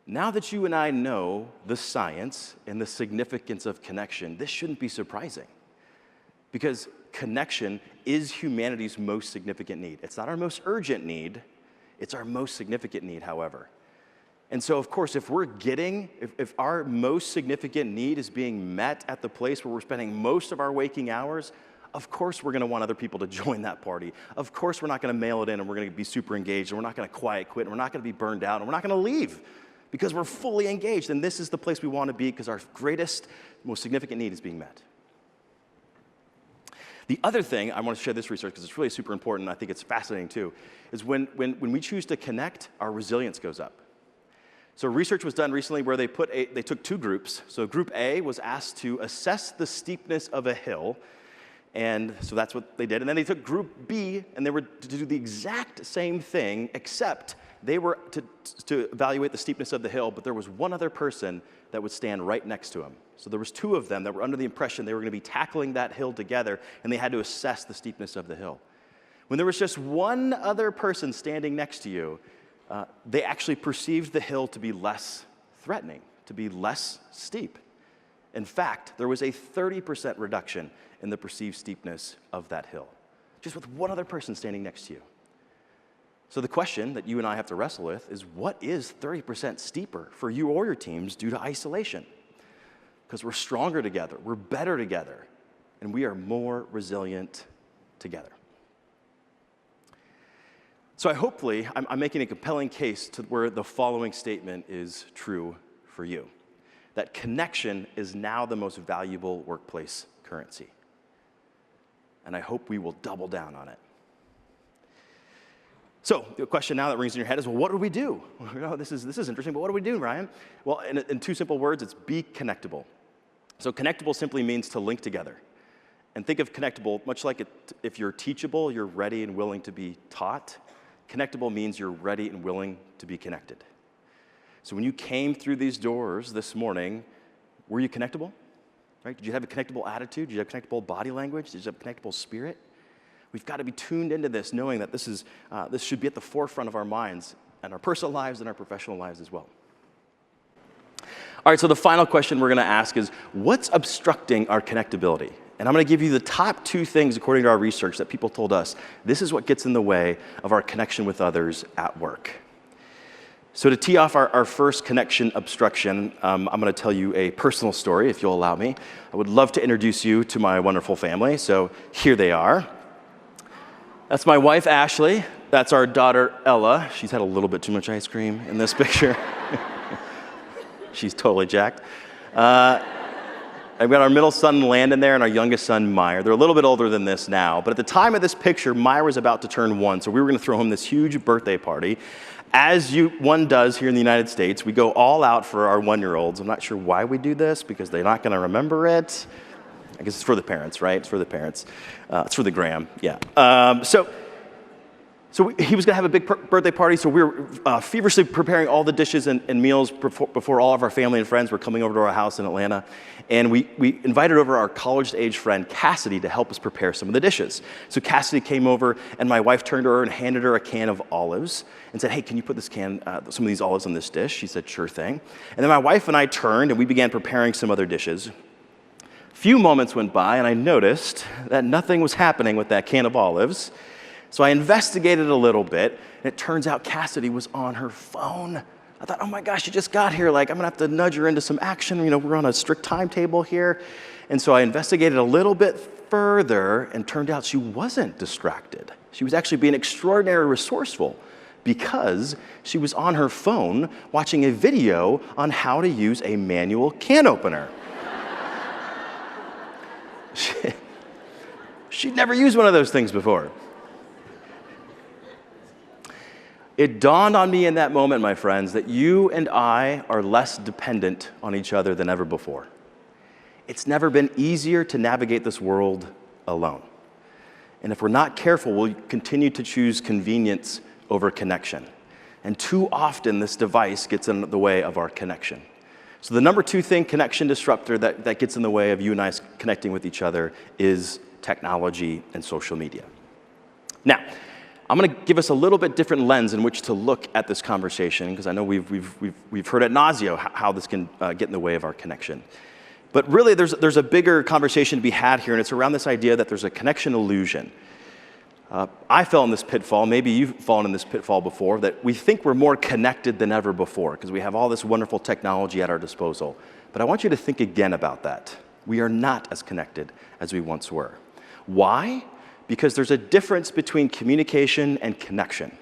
Now that you and I know the science and the significance of connection, this shouldn't be surprising. Because connection is humanity's most significant need. It's not our most urgent need, it's our most significant need, however. And so, of course, if our most significant need is being met at the place where we're spending most of our waking hours, of course we're going to want other people to join that party. Of course we're not going to mail it in and we're going to be super engaged and we're not going to quiet quit and we're not going to be burned out and we're not going to leave because we're fully engaged. And this is the place we want to be because our greatest, most significant need is being met. The other thing, I want to share this research because it's really super important, and I think it's fascinating too, is when we choose to connect, our resilience goes up. So research was done recently where they took two groups. So group A was asked to assess the steepness of a hill, and so that's what they did. And then they took group B, and they were to do the exact same thing, except they were to evaluate the steepness of the hill, but there was one other person that would stand right next to him. So there was two of them that were under the impression they were going to be tackling that hill together, and they had to assess the steepness of the hill. When there was just one other person standing next to you, they actually perceived the hill to be less threatening, to be less steep. In fact, there was a 30% reduction in the perceived steepness of that hill, just with one other person standing next to you. So the question that you and I have to wrestle with is, what is 30% steeper for you or your teams due to isolation? Because we're stronger together, we're better together, and we are more resilient together. So hopefully, I'm making a compelling case to where the following statement is true for you, that connection is now the most valuable workplace currency. And I hope we will double down on it. So the question now that rings in your head is, well, what do we do? Oh, this is interesting, but what do we do, Ryan? Well, in two simple words, it's be connectable. So connectable simply means to link together. And think of connectable, much like if you're teachable, you're ready and willing to be taught. Connectable means you're ready and willing to be connected. So when you came through these doors this morning, were you connectable? Right? Did you have a connectable attitude? Did you have connectable body language? Did you have a connectable spirit? We've got to be tuned into this, knowing that this should be at the forefront of our minds and our personal lives and our professional lives as well. All right, so the final question we're going to ask is, what's obstructing our connectability? And I'm going to give you the top two things, according to our research, that people told us. This is what gets in the way of our connection with others at work. So to tee off our first connection obstruction, I'm going to tell you a personal story, if you'll allow me. I would love to introduce you to my wonderful family, so here they are. That's my wife, Ashley. That's our daughter, Ella. She's had a little bit too much ice cream in this picture. She's totally jacked. I've got our middle son, Landon, there, and our youngest son, Meyer. They're a little bit older than this now, but at the time of this picture, Meyer was about to turn 1, so we were going to throw him this huge birthday party. As one does here in the United States, we go all out for our 1-year-olds. I'm not sure why we do this, because they're not going to remember it. I guess it's for the parents, right? It's for the parents. It's for the gram, yeah. So he was going to have a big birthday party, so we were feverishly preparing all the dishes and meals before all of our family and friends were coming over to our house in Atlanta. And we invited over our college-age friend, Cassidy, to help us prepare some of the dishes. So Cassidy came over, and my wife turned to her and handed her a can of olives and said, hey, can you put this some of these olives on this dish? She said, sure thing. And then my wife and I turned, and we began preparing some other dishes. A few moments went by, and I noticed that nothing was happening with that can of olives. So I investigated a little bit, and it turns out Cassidy was on her phone. I thought, oh my gosh, she just got here. Like, I'm gonna have to nudge her into some action. You know, we're on a strict timetable here. And so I investigated a little bit further, and turned out she wasn't distracted. She was actually being extraordinarily resourceful because she was on her phone watching a video on how to use a manual can opener. She'd never used one of those things before. It dawned on me in that moment, my friends, that you and I are less dependent on each other than ever before. It's never been easier to navigate this world alone. And if we're not careful, we'll continue to choose convenience over connection. And too often, this device gets in the way of our connection. So the number 2 thing, connection disruptor, that gets in the way of you and I connecting with each other is technology and social media. Now, I'm going to give us a little bit different lens in which to look at this conversation, because I know we've heard ad nauseam how this can get in the way of our connection. But really, there's a bigger conversation to be had here, and it's around this idea that there's a connection illusion. I fell in this pitfall, maybe you've fallen in this pitfall before, that we think we're more connected than ever before, because we have all this wonderful technology at our disposal. But I want you to think again about that. We are not as connected as we once were. Why? Because there's a difference between communication and connection.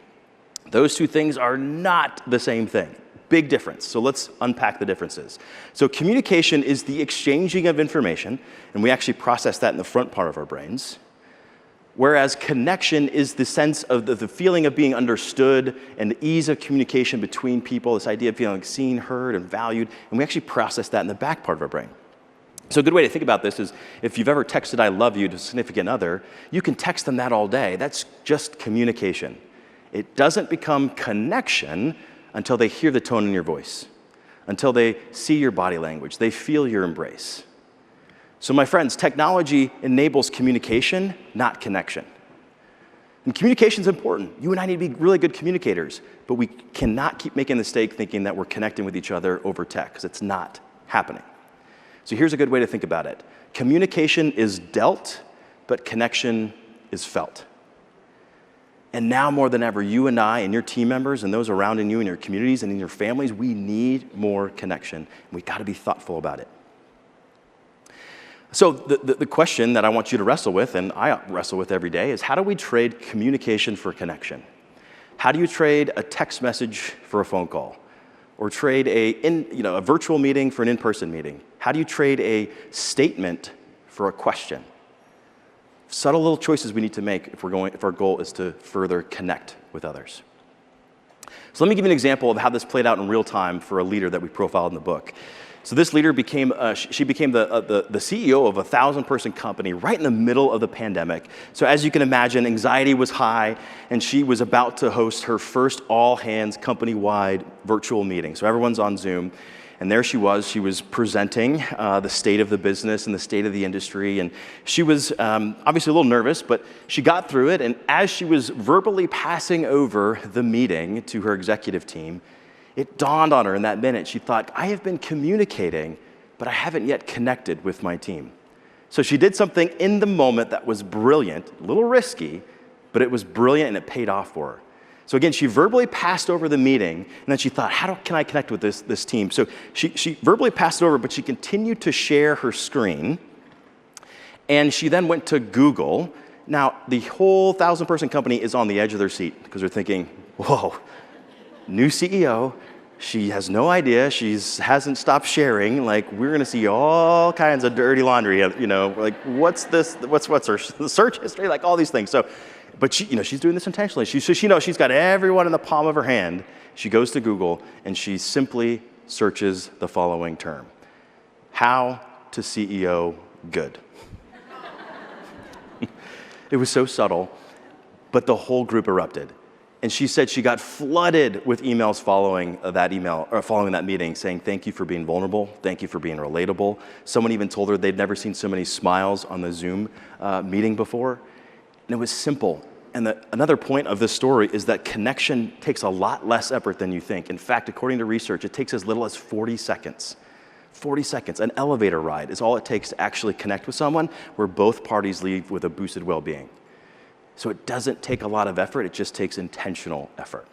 Those two things are not the same thing. Big difference. So let's unpack the differences. So communication is the exchanging of information, and we actually process that in the front part of our brains. Whereas connection is the sense of the feeling of being understood and the ease of communication between people, this idea of feeling seen, heard, and valued, and we actually process that in the back part of our brain. So a good way to think about this is if you've ever texted I love you to a significant other, you can text them that all day. That's just communication. It doesn't become connection until they hear the tone in your voice, until they see your body language, they feel your embrace. So my friends, technology enables communication, not connection. And communication is important. You and I need to be really good communicators, but we cannot keep making the mistake thinking that we're connecting with each other over text, because it's not happening. So here's a good way to think about it. Communication is dealt, but connection is felt. And now more than ever, you and I and your team members and those around you in your communities and in your families, we need more connection. We got to be thoughtful about it. So the question that I want you to wrestle with, and I wrestle with every day, is how do we trade communication for connection? How do you trade a text message for a phone call? Or trade a virtual meeting for an in-person meeting? How do you trade a statement for a question? Subtle little choices we need to make if our goal is to further connect with others. So let me give you an example of how this played out in real time for a leader that we profiled in the book. So this leader became the CEO of a 1,000-person company right in the middle of the pandemic. So as you can imagine, anxiety was high, and she was about to host her first all-hands company-wide virtual meeting. So everyone's on Zoom, and there she was presenting the state of the business and the state of the industry, and she was obviously a little nervous, but she got through it, and as she was verbally passing over the meeting to her executive team, it dawned on her in that minute. She thought, I have been communicating, but I haven't yet connected with my team. So she did something in the moment that was brilliant, a little risky, but it was brilliant and it paid off for her. So again, she verbally passed over the meeting, and then she thought, how can I connect with this team? So she verbally passed it over, but she continued to share her screen, and she then went to Google. Now, the whole 1,000-person company is on the edge of their seat because they're thinking, whoa, new CEO, she has no idea, she hasn't stopped sharing, like we're gonna see all kinds of dirty laundry, like what's this, what's her search history, like all these things. So, but she's doing this intentionally. She knows she's got everyone in the palm of her hand. She goes to Google and she simply searches the following term: how to CEO good. It was so subtle, but the whole group erupted. And she said she got flooded with emails following that meeting saying, thank you for being vulnerable, thank you for being relatable. Someone even told her they'd never seen so many smiles on the Zoom meeting before. And it was simple. And another point of this story is that connection takes a lot less effort than you think. In fact, according to research, it takes as little as 40 seconds. 40 seconds, an elevator ride is all it takes to actually connect with someone where both parties leave with a boosted well-being. So it doesn't take a lot of effort, it just takes intentional effort.